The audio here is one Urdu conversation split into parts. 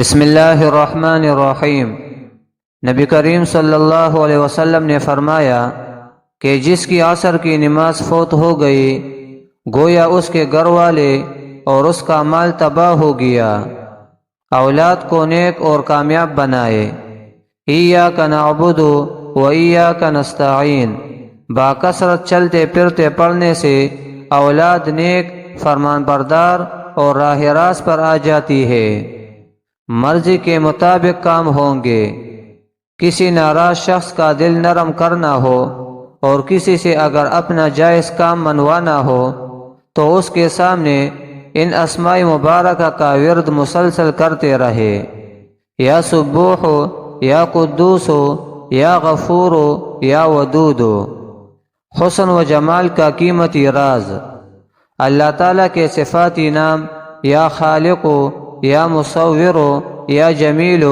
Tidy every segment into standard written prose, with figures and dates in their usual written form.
بسم اللہ الرحمن الرحیم۔ نبی کریم صلی اللہ علیہ وسلم نے فرمایا کہ جس کی عصر کی نماز فوت ہو گئی گویا اس کے گھر والے اور اس کا مال تباہ ہو گیا۔ اولاد کو نیک اور کامیاب بنائے۔ ایاک نعبد و ایاک نستعین، باکثرت چلتے پھرتے پڑھنے سے اولاد نیک، فرمان بردار اور راہ راست پر آ جاتی ہے۔ مرضی کے مطابق کام ہوں گے۔ کسی ناراض شخص کا دل نرم کرنا ہو اور کسی سے اگر اپنا جائز کام منوانا ہو تو اس کے سامنے ان اسماء مبارکہ کا ورد مسلسل کرتے رہے۔ یا سبوح، یا قدوس، یا غفور، یا ودود۔ حسن و جمال کا قیمتی راز اللہ تعالیٰ کے صفاتی نام یا خالق، یا مصور، یا جمیل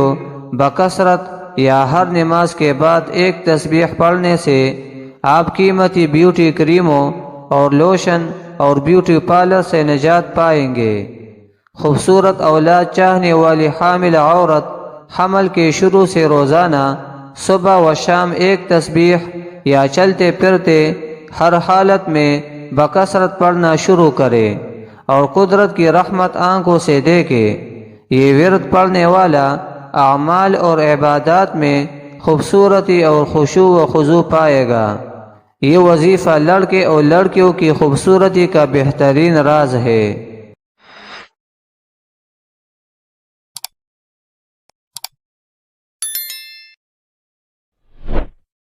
بکثرت یا ہر نماز کے بعد ایک تسبیح پڑھنے سے آپ قیمتی بیوٹی کریموں اور لوشن اور بیوٹی پارلر سے نجات پائیں گے۔ خوبصورت اولاد چاہنے والی حامل عورت حمل کے شروع سے روزانہ صبح و شام ایک تسبیح یا چلتے پھرتے ہر حالت میں بکثرت پڑھنا شروع کرے اور قدرت کی رحمت آنکھوں سے دیکھے۔ یہ ورد پڑھنے والا اعمال اور عبادات میں خوبصورتی اور خشوع و خضوع پائے گا۔ یہ وظیفہ لڑکے اور لڑکیوں کی خوبصورتی کا بہترین راز ہے۔